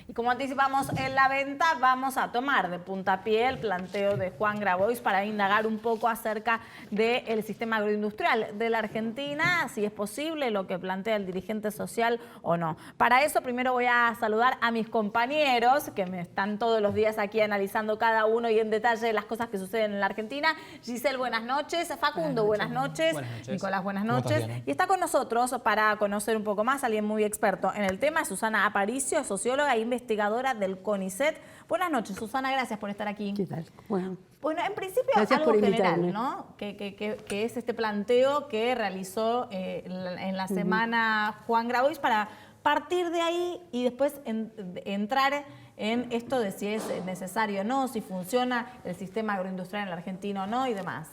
Y como anticipamos en la venta, vamos a tomar de puntapié el planteo de Juan Grabois para indagar un poco acerca del sistema agroindustrial de la Argentina, si es posible lo que plantea el dirigente social o no. Para eso primero voy a saludar a mis compañeros que me están todos los días aquí analizando cada uno y en detalle las cosas que suceden en la Argentina. Giselle, buenas noches. Facundo, buenas noches. Nicolás, buenas noches. Y está con nosotros para conocer un poco más, alguien muy experto en el tema, Susana Aparicio, socióloga e investigadora del CONICET. Buenas noches, Susana, gracias por estar aquí. ¿Qué tal? Bueno, en principio gracias algo por general, ¿no? Que es este planteo que realizó en la semana Juan Grabois para partir de ahí y después entrar en esto de si es necesario o no, si funciona el sistema agroindustrial en la Argentina o no y demás.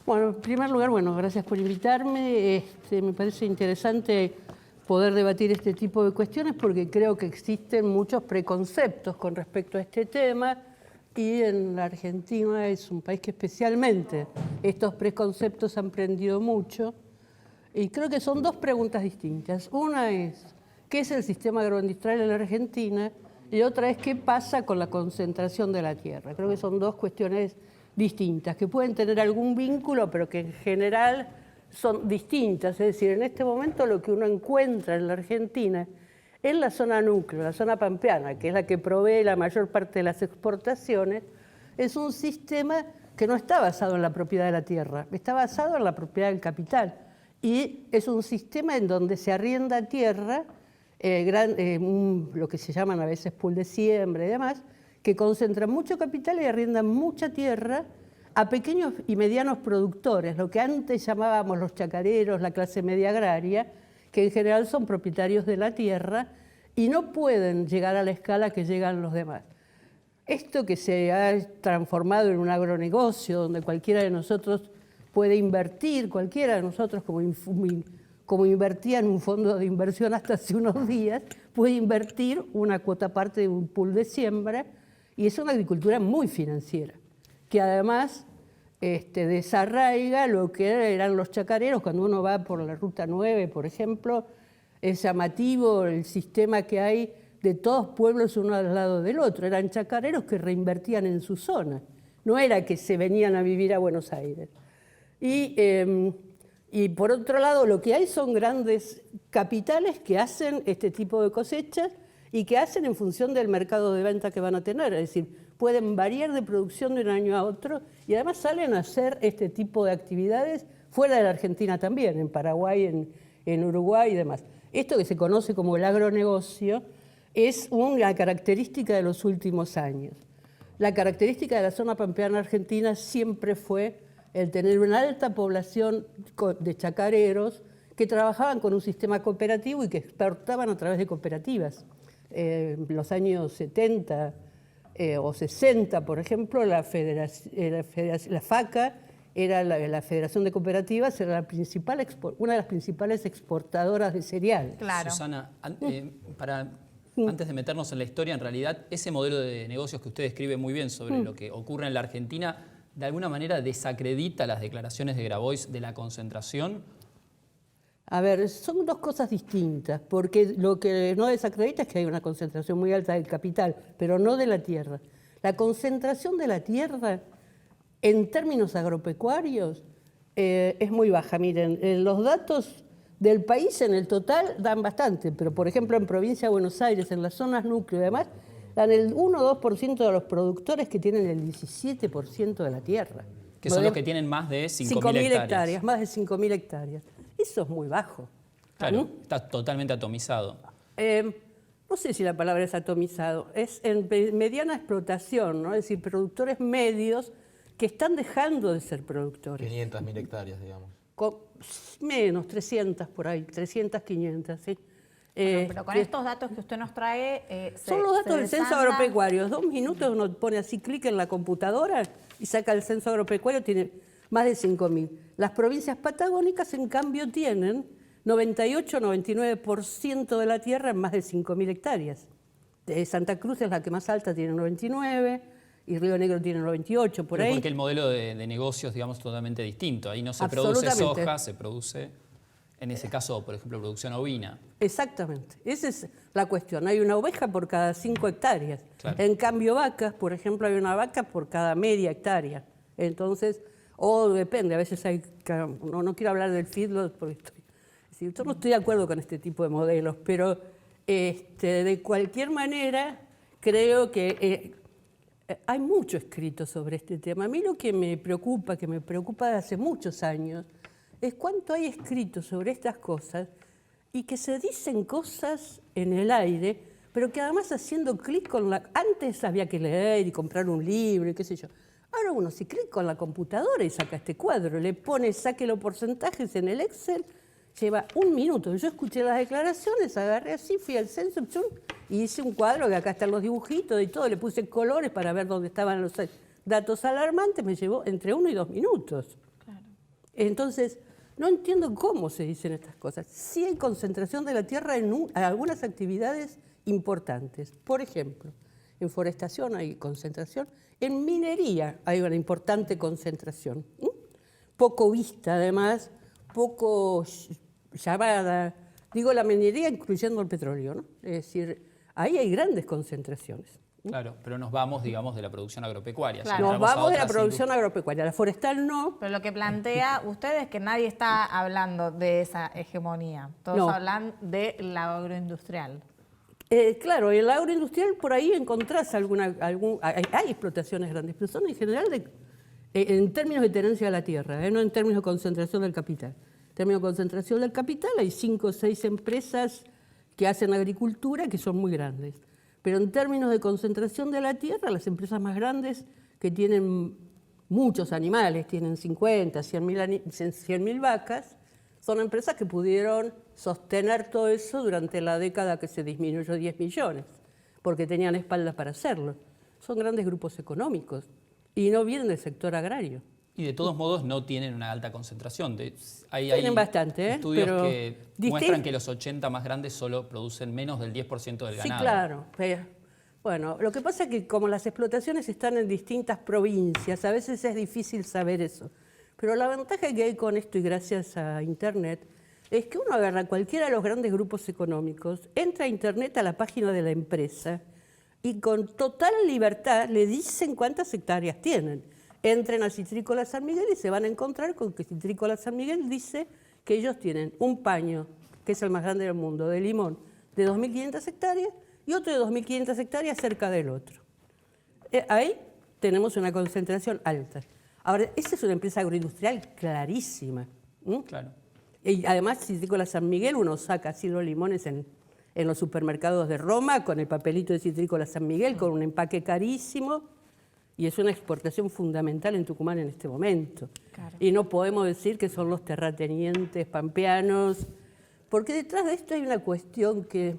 Bueno, en primer lugar, gracias por invitarme. Me parece interesante poder debatir este tipo de cuestiones porque creo que existen muchos preconceptos con respecto a este tema y en la Argentina es un país que especialmente estos preconceptos han prendido mucho y creo que son dos preguntas distintas. Una es, ¿qué es el sistema agroindustrial en la Argentina? Y otra es, ¿qué pasa con la concentración de la tierra? Creo que son dos cuestiones distintas, que pueden tener algún vínculo, pero que en general son distintas. Es decir, en este momento lo que uno encuentra en la Argentina, en la zona núcleo, la zona pampeana, que es la que provee la mayor parte de las exportaciones, es un sistema que no está basado en la propiedad de la tierra, está basado en la propiedad del capital. Y es un sistema en donde se arrienda tierra, lo que se llaman a veces pool de siembra y demás, que concentran mucho capital y arriendan mucha tierra a pequeños y medianos productores, lo que antes llamábamos los chacareros, la clase media agraria, que en general son propietarios de la tierra y no pueden llegar a la escala que llegan los demás. Esto que se ha transformado en un agronegocio, donde cualquiera de nosotros puede invertir, cualquiera de nosotros como invertía en un fondo de inversión hasta hace unos días, puede invertir una cuota parte de un pool de siembra, y es una agricultura muy financiera, que además desarraiga lo que eran los chacareros. Cuando uno va por la Ruta 9, por ejemplo, es llamativo el sistema que hay de todos pueblos uno al lado del otro. Eran chacareros que reinvertían en su zona, no era que se venían a vivir a Buenos Aires. Y por otro lado, lo que hay son grandes capitales que hacen este tipo de cosechas y que hacen en función del mercado de venta que van a tener. Es decir, pueden variar de producción de un año a otro y además salen a hacer este tipo de actividades fuera de la Argentina también, en Paraguay, en Uruguay y demás. Esto que se conoce como el agronegocio es una característica de los últimos años. La característica de la zona pampeana argentina siempre fue el tener una alta población de chacareros que trabajaban con un sistema cooperativo y que exportaban a través de cooperativas. En los años 70 o 60, por ejemplo, la FACA, la Federación de Cooperativas, era una de las principales exportadoras de cereal. Claro. Susana, antes de meternos en la historia, en realidad, ese modelo de negocios que usted describe muy bien sobre lo que ocurre en la Argentina, ¿de alguna manera desacredita las declaraciones de Grabois de la concentración? A ver, son dos cosas distintas, porque lo que no desacredita es que hay una concentración muy alta del capital, pero no de la tierra. La concentración de la tierra, en términos agropecuarios, es muy baja. Miren, los datos del país en el total dan bastante, pero por ejemplo en provincia de Buenos Aires, en las zonas núcleo y demás, dan el 1 o 2% de los productores que tienen el 17% de la tierra. Que son los que tienen más de 5.000 hectáreas. Más de 5.000 hectáreas. Eso es muy bajo. Claro, está totalmente atomizado. No sé si la palabra es atomizado. Es en mediana explotación, ¿no? Es decir, productores medios que están dejando de ser productores. 500.000 hectáreas, digamos. Menos, 300 por ahí, 300, 500, ¿sí? Pero con estos datos que usted nos trae... son los datos del censo agropecuario. 2 minutos uno pone así clic en la computadora y saca el censo agropecuario, tiene más de 5.000. Las provincias patagónicas, en cambio, tienen 98-99% de la tierra en más de 5.000 hectáreas. Santa Cruz es la que más alta, tiene 99, y Río Negro tiene 98, por Pero ahí. porque el modelo de negocios, digamos, totalmente distinto. Ahí no se produce soja, se produce... En ese caso, por ejemplo, producción ovina. Exactamente, esa es la cuestión. Hay una oveja por cada 5 hectáreas. Claro. En cambio, vacas, por ejemplo, hay una vaca por cada media hectárea. Entonces, o depende, a veces hay... No quiero hablar del feedlot porque yo no estoy de acuerdo con este tipo de modelos, pero de cualquier manera creo que hay mucho escrito sobre este tema. A mí lo que me preocupa de hace muchos años, es cuánto hay escrito sobre estas cosas y que se dicen cosas en el aire, pero que además haciendo clic con la... Antes había que leer y comprar un libro y qué sé yo. Ahora uno se clic con la computadora y saca este cuadro, le pone, saque los porcentajes en el Excel, lleva 1 minuto. Yo escuché las declaraciones, agarré así, fui al censo y hice un cuadro que acá están los dibujitos y todo, le puse colores para ver dónde estaban los datos alarmantes, me llevó entre 1 y 2 minutos. Claro. Entonces, no entiendo cómo se dicen estas cosas. Sí hay concentración de la tierra en algunas actividades importantes. Por ejemplo, en forestación hay concentración, en minería hay una importante concentración. Poco vista, además, poco llamada. Digo la minería incluyendo el petróleo, ¿no? Es decir, ahí hay grandes concentraciones. Claro, pero nos vamos, digamos, de la producción agropecuaria. Claro. Nos vamos de la producción agropecuaria, la forestal no. Pero lo que plantea usted es que nadie está hablando de esa hegemonía. Todos hablan de la agroindustrial. Claro, en la agroindustrial por ahí encontrás hay explotaciones grandes, pero son en general en términos de tenencia de la tierra, no en términos de concentración del capital. En términos de concentración del capital hay 5 o 6 empresas que hacen agricultura que son muy grandes. Pero en términos de concentración de la tierra, las empresas más grandes que tienen muchos animales, tienen 50, 100.000 vacas, son empresas que pudieron sostener todo eso durante la década que se disminuyó 10 millones, porque tenían espalda para hacerlo. Son grandes grupos económicos y no vienen del sector agrario. Y de todos modos no tienen una alta concentración. Tienen bastante, estudios pero que muestran que los 80 más grandes solo producen menos del 10% del ganado. Sí, claro. Bueno, lo que pasa es que como las explotaciones están en distintas provincias, a veces es difícil saber eso. Pero la ventaja que hay con esto, y gracias a Internet, es que uno agarra cualquiera de los grandes grupos económicos, entra a Internet a la página de la empresa y con total libertad le dicen cuántas hectáreas tienen. Entren a Citrícola San Miguel y se van a encontrar con que Citrícola San Miguel dice que ellos tienen un paño, que es el más grande del mundo, de limón, de 2.500 hectáreas y otro de 2.500 hectáreas cerca del otro. Ahí tenemos una concentración alta. Ahora, esa es una empresa agroindustrial clarísima. Claro. Y además, Citrícola San Miguel, uno saca así los limones en los supermercados de Roma con el papelito de Citrícola San Miguel, con un empaque carísimo. Y es una exportación fundamental en Tucumán en este momento. Claro. Y no podemos decir que son los terratenientes pampeanos, porque detrás de esto hay una cuestión que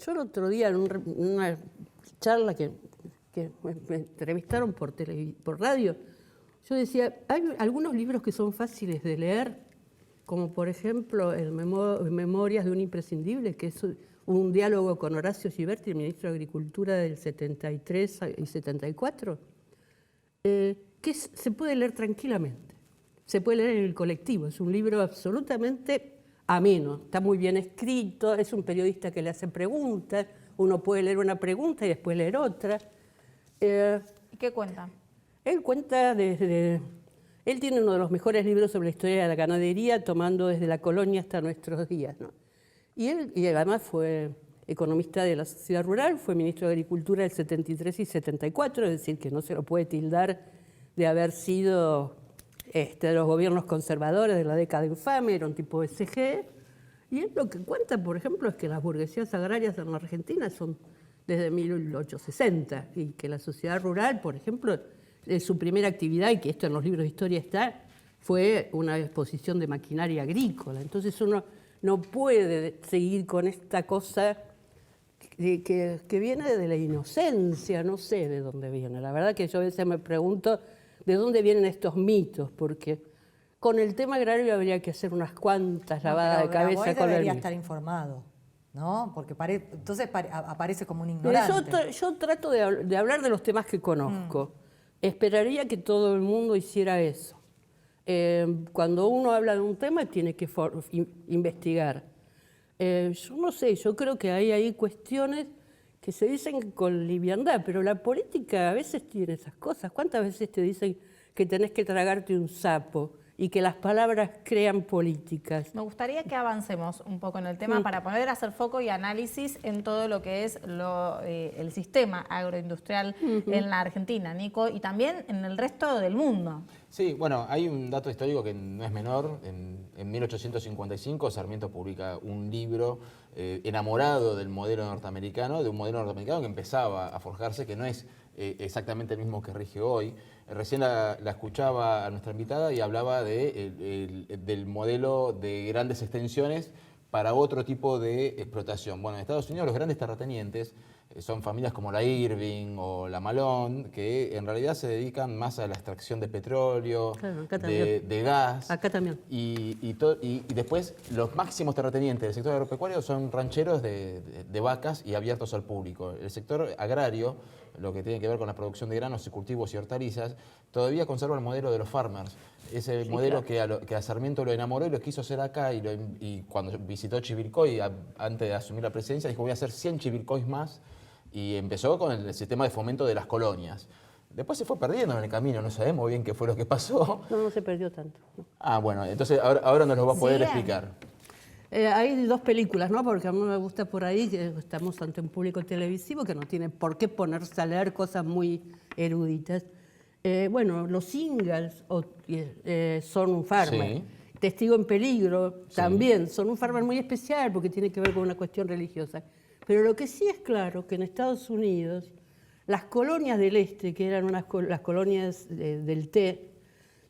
yo el otro día en una charla que me entrevistaron por radio, yo decía, hay algunos libros que son fáciles de leer, como por ejemplo Memorias de un imprescindible, que es un diálogo con Horacio Giberti, el ministro de Agricultura del 73 y 74, que se puede leer tranquilamente. Se puede leer en el colectivo. Es un libro absolutamente ameno. Está muy bien escrito, es un periodista que le hace preguntas. Uno puede leer una pregunta y después leer otra. ¿Y qué cuenta? Él cuenta Él tiene uno de los mejores libros sobre la historia de la ganadería, tomando desde la colonia hasta nuestros días, ¿no? Y además fue economista de la sociedad rural, fue ministro de Agricultura del 73 y 74, es decir, que no se lo puede tildar de haber sido de los gobiernos conservadores de la década infame, era un tipo de SG. Y él lo que cuenta, por ejemplo, es que las burguesías agrarias en la Argentina son desde 1860 y que la sociedad rural, por ejemplo, su primera actividad, y que esto en los libros de historia está, fue una exposición de maquinaria agrícola. Entonces uno no puede seguir con esta cosa que viene de la inocencia, no sé de dónde viene. La verdad que yo a veces me pregunto de dónde vienen estos mitos, porque con el tema agrario habría que hacer unas cuantas lavadas de cabeza con el debería estar informado, ¿no? Porque entonces aparece como un ignorante. Yo trato de hablar de los temas que conozco. Esperaría que todo el mundo hiciera eso. Cuando uno habla de un tema tiene que investigar. Yo no sé, yo creo que hay ahí cuestiones que se dicen con liviandad, pero la política a veces tiene esas cosas. ¿Cuántas veces te dicen que tenés que tragarte un sapo y que las palabras crean políticas? Me gustaría que avancemos un poco en el tema para poder hacer foco y análisis en todo lo que es el sistema agroindustrial en la Argentina, Nico, y también en el resto del mundo. Sí, bueno, hay un dato histórico que no es menor. En 1855 Sarmiento publica un libro enamorado del modelo norteamericano, de un modelo norteamericano que empezaba a forjarse, que no es exactamente el mismo que rige hoy. Recién la escuchaba a nuestra invitada y hablaba del modelo de grandes extensiones para otro tipo de explotación. Bueno, en Estados Unidos los grandes terratenientes son familias como la Irving o la Malone, que en realidad se dedican más a la extracción de petróleo, Claro, acá de gas. Acá también. Y después los máximos terratenientes del sector agropecuario son rancheros de vacas y abiertos al público. El sector agrario, lo que tiene que ver con la producción de granos y cultivos y hortalizas, todavía conserva el modelo de los farmers. Ese modelo claro. que a Sarmiento lo enamoró y lo quiso hacer acá, y cuando visitó Chivilcoy, antes de asumir la presidencia, dijo: voy a hacer 100 Chivilcoys más, y empezó con el sistema de fomento de las colonias. Después se fue perdiendo en el camino, no sabemos bien qué fue lo que pasó. No se perdió tanto. No. Ah, bueno, entonces ahora nos lo va a poder explicar. Hay dos películas, ¿no? Porque a mí me gusta por ahí que estamos ante un público televisivo que no tiene por qué ponerse a leer cosas muy eruditas. Bueno, Los Ingalls son un farmer. Sí. Testigo en Peligro también son un farmer muy especial porque tiene que ver con una cuestión religiosa. Pero lo que sí es claro que en Estados Unidos las colonias del este, que eran las colonias del té,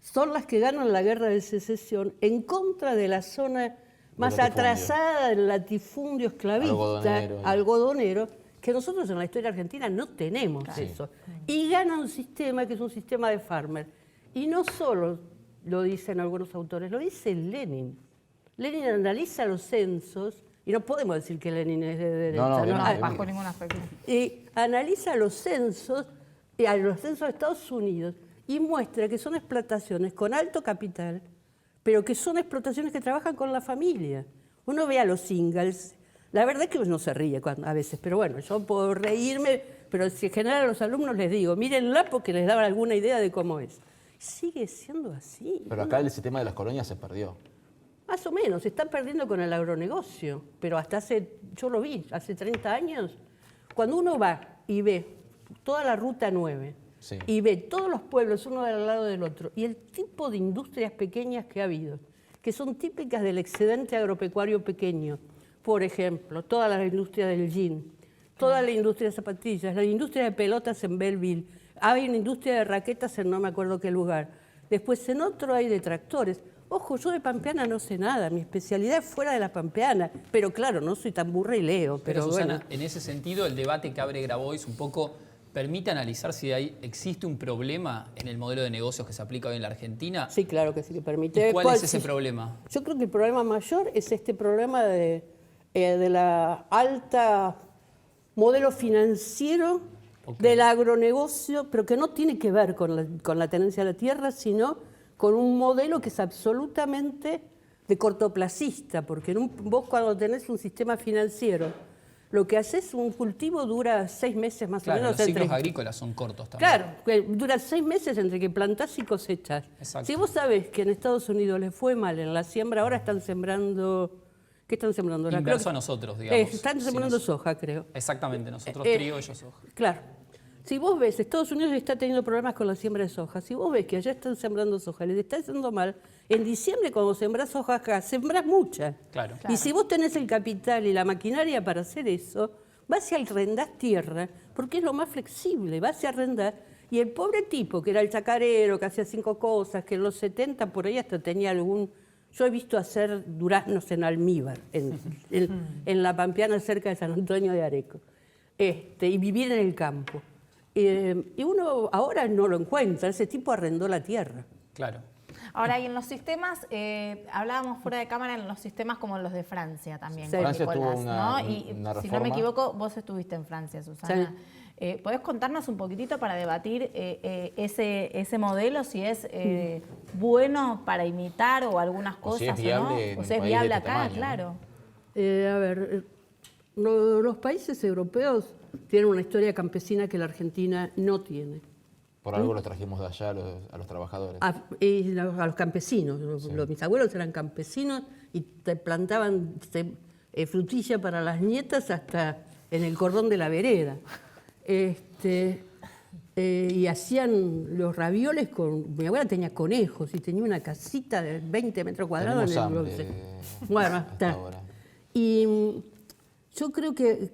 son las que ganan la guerra de secesión en contra de la zona más atrasada del latifundio esclavista, algodonero, que nosotros en la historia argentina no tenemos eso. Y gana un sistema que es un sistema de farmer. Y no solo lo dicen algunos autores, lo dice Lenin. Lenin analiza los censos, y no podemos decir que Lenin es de derecha, No, bajo ningún aspecto. y analiza los censos de Estados Unidos y muestra que son explotaciones con alto capital, pero que son explotaciones que trabajan con la familia. Uno ve a los Ingalls, la verdad es que uno se ríe a veces, pero bueno, yo puedo reírme, pero si en general a los alumnos les digo, mírenla porque les daba alguna idea de cómo es. Sigue siendo así. Pero acá el sistema de las colonias se perdió. Más o menos, se están perdiendo con el agronegocio, pero yo lo vi, hace 30 años, cuando uno va y ve toda la Ruta 9 y ve todos los pueblos uno al lado del otro y el tipo de industrias pequeñas que ha habido, que son típicas del excedente agropecuario pequeño, por ejemplo, toda la industria del jean, toda la industria de zapatillas, la industria de pelotas en Belleville, hay una industria de raquetas en no me acuerdo qué lugar, después en otro hay de tractores. Ojo, yo de pampeana no sé nada, mi especialidad es fuera de la pampeana, pero claro, no soy tan burra y leo. Pero Susana, bueno. en ese sentido, el debate que abre Grabois un poco permite analizar si existe un problema en el modelo de negocios que se aplica hoy en la Argentina. Sí, claro que sí que permite. ¿Y cuál es ese problema? Yo creo que el problema mayor es este problema de la alta modelo financiero del agronegocio, pero que no tiene que ver con la tenencia de la tierra, sino con un modelo que es absolutamente de cortoplacista, porque vos cuando tenés un sistema financiero, lo que haces, un cultivo dura 6 meses más o menos. Los ciclos agrícolas son cortos también. Claro, dura 6 meses entre que plantás y cosechás. Exacto. Si vos sabés que en Estados Unidos les fue mal en la siembra, ahora están sembrando... ¿Qué están sembrando? Inverso a nosotros, digamos. Están sembrando soja, creo. Exactamente, nosotros trigo, ellos soja. Claro. Si vos ves, Estados Unidos está teniendo problemas con la siembra de soja. Si vos ves que allá están sembrando soja, les está haciendo mal, en diciembre cuando sembrás soja acá, sembrás mucha. Claro. Y si vos tenés el capital y la maquinaria para hacer eso, vas y arrendás tierra, porque es lo más flexible, vas y arrendás. Y el pobre tipo, que era el chacarero, que hacía 5 cosas, que en los 70 por ahí hasta tenía algún... Yo he visto hacer duraznos en almíbar, en la Pampeana cerca de San Antonio de Areco, y vivir en el campo. Y uno ahora no lo encuentra, ese tipo arrendó la tierra. Claro. Ahora, y en los sistemas, hablábamos fuera de cámara, en los sistemas como los de Francia también, Sí. Francia Nicolás, tuvo ¿no? Y una si no reforma. me equivoco, vos estuviste en Francia, Susana. ¿Podés contarnos un poquitito para debatir ese modelo, si es bueno para imitar o algunas O si es cosas viable en o un si es país de viable este acá, tamaño, ¿no? claro. A ver, los países europeos tienen una historia campesina que la Argentina no tiene. Por algo los trajimos de allá a los trabajadores. Y a los campesinos. Mis abuelos eran campesinos y te plantaban frutilla para las nietas hasta en el cordón de la vereda. Y hacían los ravioles con... Mi abuela tenía conejos y tenía una casita de 20 metros cuadrados en el Tenemos bronce. hambre Bueno, hasta está. ahora. Y yo creo que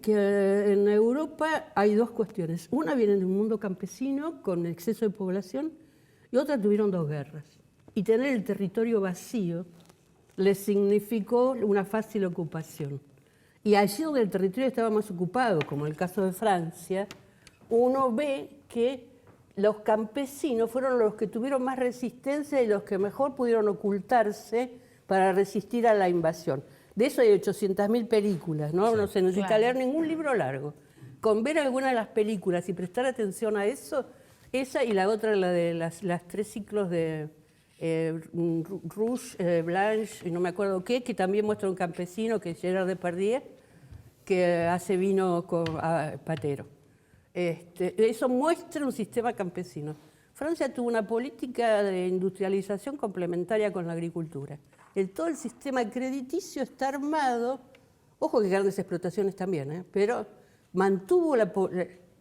en Europa hay dos cuestiones. Una viene de un mundo campesino con exceso de población y otra tuvieron dos guerras. Y tener el territorio vacío les significó una fácil ocupación. Y allí donde el territorio estaba más ocupado, como en el caso de Francia, uno ve que los campesinos fueron los que tuvieron más resistencia y los que mejor pudieron ocultarse para resistir a la invasión. De eso hay 800.000 películas, ¿no? No se necesita Claro. leer ningún libro largo. Con ver alguna de las películas y prestar atención a eso, esa y la otra, la de las 3 ciclos de Rouge, Blanche y no me acuerdo qué, que también muestra un campesino, que es Gerard Depardieu, que hace vino patero. Eso muestra un sistema campesino. Francia tuvo una política de industrialización complementaria con la agricultura. Todo el sistema crediticio está armado, ojo que grandes explotaciones también, pero mantuvo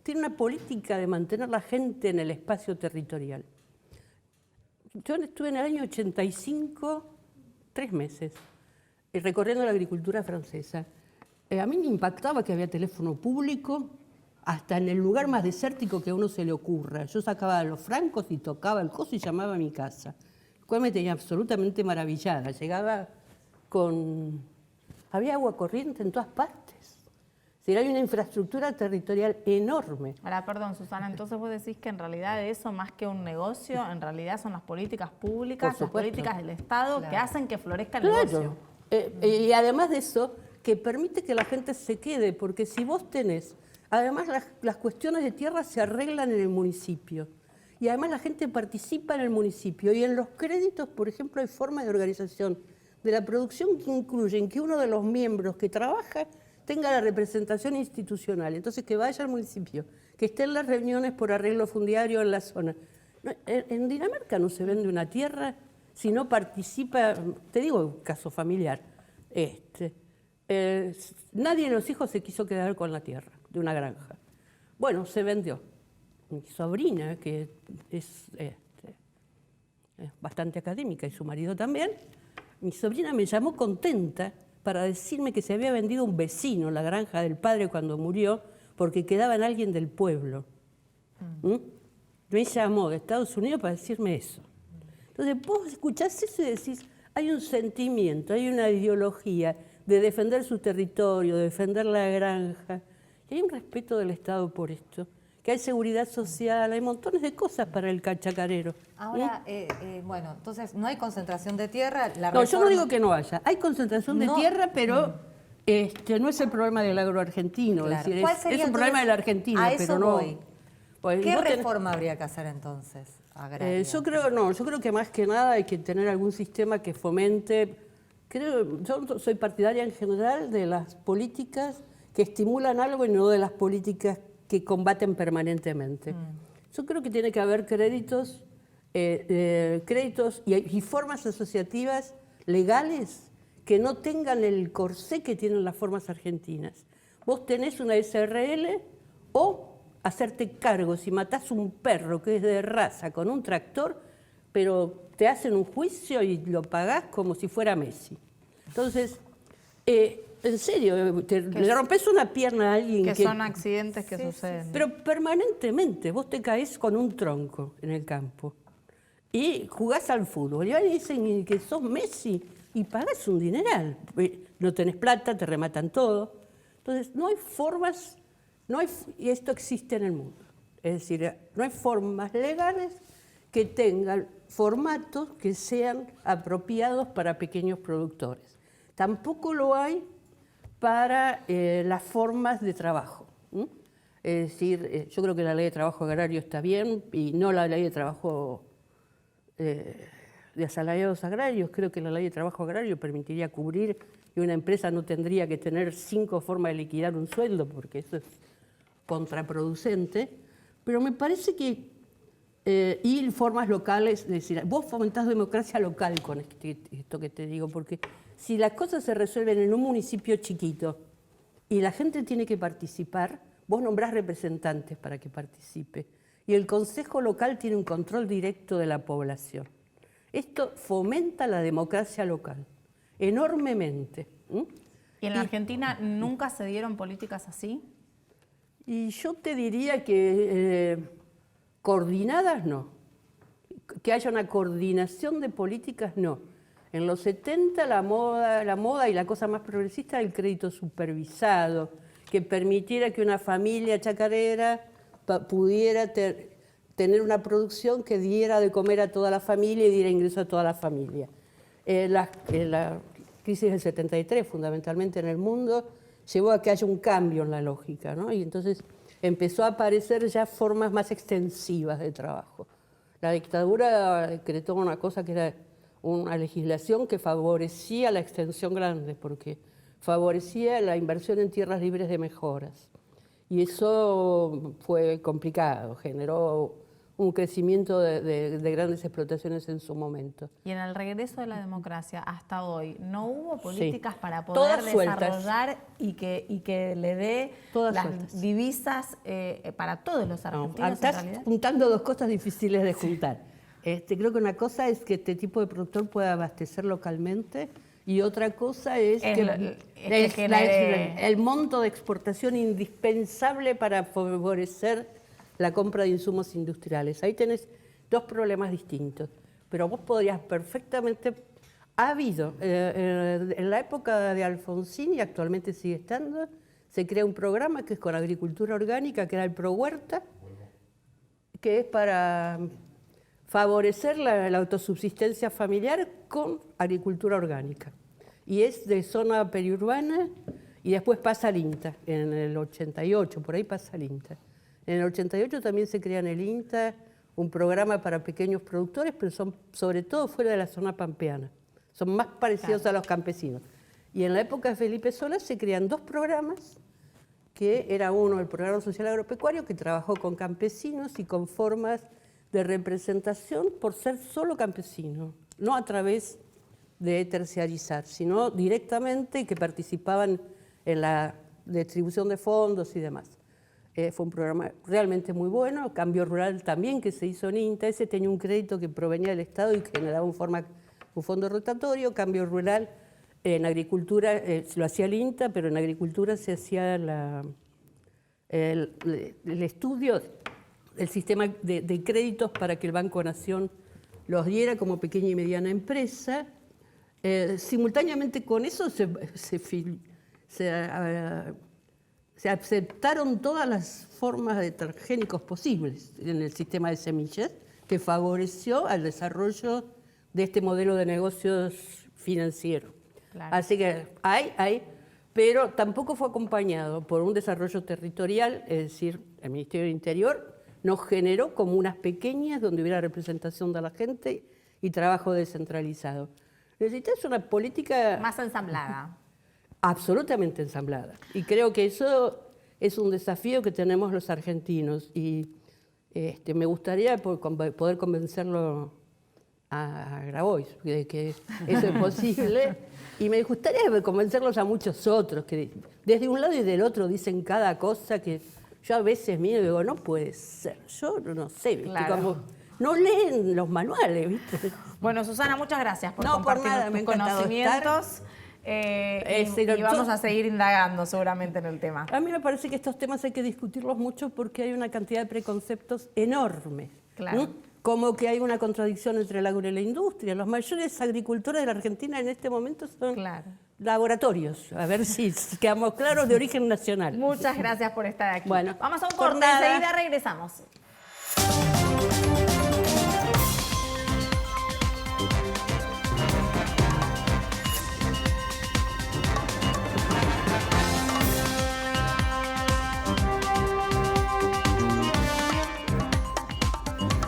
tiene una política de mantener la gente en el espacio territorial. Yo estuve en el año 85, 3 meses, recorriendo la agricultura francesa. A mí me impactaba que había teléfono público, hasta en el lugar más desértico que a uno se le ocurra. Yo sacaba los francos y tocaba el coso y llamaba a mi casa, lo cual me tenía absolutamente maravillada. Llegaba había agua corriente en todas partes. Hay una infraestructura territorial enorme. Ahora, perdón, Susana, entonces vos decís que en realidad eso, más que un negocio, en realidad son las políticas públicas, Por las supuesto. políticas del Estado que hacen que florezca el Claro. negocio. Y además de eso, que permite que la gente se quede, porque si vos tenés, además las cuestiones de tierra se arreglan en el municipio, y además la gente participa en el municipio, y en los créditos, por ejemplo, hay formas de organización de la producción que incluyen que uno de los miembros que trabaja tenga la representación institucional, entonces que vaya al municipio, que esté en las reuniones por arreglo fundiario en la zona. En Dinamarca no se vende una tierra si no participa, te digo un caso familiar, nadie de los hijos se quiso quedar con la tierra de una granja. Bueno, se vendió. Mi sobrina, que es bastante académica y su marido también, mi sobrina me llamó contenta para decirme que se había vendido un vecino la granja del padre cuando murió porque quedaba en alguien del pueblo. Me llamó de Estados Unidos para decirme eso. Entonces vos escuchás eso y decís, hay un sentimiento, hay una ideología de defender su territorio, de defender la granja, y hay un respeto del Estado por esto, que hay seguridad social, hay montones de cosas para el chacarero. Ahora, bueno, entonces no hay concentración de tierra. No, yo no digo que no haya. Hay concentración de No. tierra, pero no es el problema del agro argentino. Claro. Es decir, ¿Cuál es sería, un problema entonces, de la Argentina, a eso pero no. voy? Pues, ¿Qué vos tenés- reforma habría que hacer entonces? Agraria? yo creo que más que nada hay que tener algún sistema que fomente. Yo soy partidaria en general de las políticas que estimulan algo y no de las políticas que combaten permanentemente. Yo creo que tiene que haber créditos y formas asociativas legales que no tengan el corsé que tienen las formas argentinas. Vos tenés una SRL o hacerte cargo si matás un perro que es de raza con un tractor, pero te hacen un juicio y lo pagás como si fuera Messi. Entonces, en serio, le rompes una pierna a alguien Que son accidentes que suceden. pero permanentemente, vos te caes con un tronco en el campo y jugás al fútbol. Y ahora dicen que sos Messi y pagás un dineral. No tenés plata, te rematan todo. Entonces, no hay formas, y esto existe en el mundo. Es decir, no hay formas legales que tengan formatos que sean apropiados para pequeños productores. Tampoco lo hay para las formas de trabajo. Es decir, yo creo que la ley de trabajo agrario está bien y no la ley de trabajo de asalariados agrarios. Creo que la ley de trabajo agrario permitiría cubrir y una empresa no tendría que tener 5 formas de liquidar un sueldo, porque eso es contraproducente. Pero me parece que, y formas locales, es decir, vos fomentás democracia local con esto que te digo, porque si las cosas se resuelven en un municipio chiquito y la gente tiene que participar, vos nombrás representantes para que participe. Y el Consejo Local tiene un control directo de la población. Esto fomenta la democracia local, enormemente. ¿Y en la Argentina nunca se dieron políticas así? Y yo te diría que coordinadas no. Que haya una coordinación de políticas no. En los 70 la moda y la cosa más progresista era el crédito supervisado, que permitiera que una familia chacarera pudiera tener una producción que diera de comer a toda la familia y diera ingreso a toda la familia. La crisis del 73, fundamentalmente en el mundo, llevó a que haya un cambio en la lógica, ¿no? Y entonces empezó a aparecer ya formas más extensivas de trabajo. La dictadura decretó una cosa que era una legislación que favorecía la extensión grande, porque favorecía la inversión en tierras libres de mejoras. Y eso fue complicado, generó un crecimiento de grandes explotaciones en su momento. Y en el regreso de la democracia hasta hoy, ¿no hubo políticas para todas poder sueltas. Desarrollar y que le dé Todas las sueltas. divisas para todos los argentinos en Estás realidad? juntando dos cosas difíciles de juntar. Creo que una cosa es que este tipo de productor pueda abastecer localmente y otra cosa es que el monto de exportación indispensable para favorecer la compra de insumos industriales. Ahí tenés dos problemas distintos, pero vos podrías perfectamente... Ha habido, en la época de Alfonsín, y actualmente sigue estando, se crea un programa que es con agricultura orgánica, que era el ProHuerta, que es para favorecer la autosubsistencia familiar con agricultura orgánica. Y es de zona periurbana y después pasa al INTA, en el 88, por ahí pasa al INTA. En el 88 también se crea en el INTA un programa para pequeños productores, pero son sobre todo fuera de la zona pampeana. Son más parecidos a los campesinos. Y en la época de Felipe Solá se crean dos programas, que era uno, el Programa Social Agropecuario, que trabajó con campesinos y con formas de representación por ser solo campesino, no a través de terciarizar, sino directamente que participaban en la distribución de fondos y demás. Fue un programa realmente muy bueno. Cambio Rural también, que se hizo en INTA, ese tenía un crédito que provenía del Estado y generaba un fondo rotatorio. Cambio Rural en agricultura lo hacía el INTA, pero en agricultura se hacía el estudio del sistema de créditos para que el Banco Nación los diera como pequeña y mediana empresa. Simultáneamente con eso se aceptaron todas las formas de transgénicos posibles en el sistema de semillas, que favoreció al desarrollo de este modelo de negocios financiero. Claro. Así que hay, pero tampoco fue acompañado por un desarrollo territorial, es decir, el Ministerio del Interior nos generó comunas pequeñas donde hubiera representación de la gente y trabajo descentralizado. Necesitas una política más ensamblada. Absolutamente ensamblada. Y creo que eso es un desafío que tenemos los argentinos. Y me gustaría poder convencerlo a Grabois de que eso es posible. Y me gustaría convencerlos a muchos otros, que desde un lado y del otro dicen cada cosa que yo a veces miro y digo, no puede ser. Yo no sé, ¿viste? Claro. Como no leen los manuales, ¿viste? Bueno, Susana, muchas gracias por No, por compartir nada, me tus ha encantado conocimientos. Y vamos a seguir indagando seguramente en el tema. A mí me parece que estos temas hay que discutirlos mucho porque hay una cantidad de preconceptos enormes. Claro. Como que hay una contradicción entre el agro y la industria. Los mayores agricultores de la Argentina en este momento son laboratorios. A ver si quedamos claros, de origen nacional. Muchas gracias por estar aquí. Bueno, vamos a un por corte, nada. enseguida regresamos.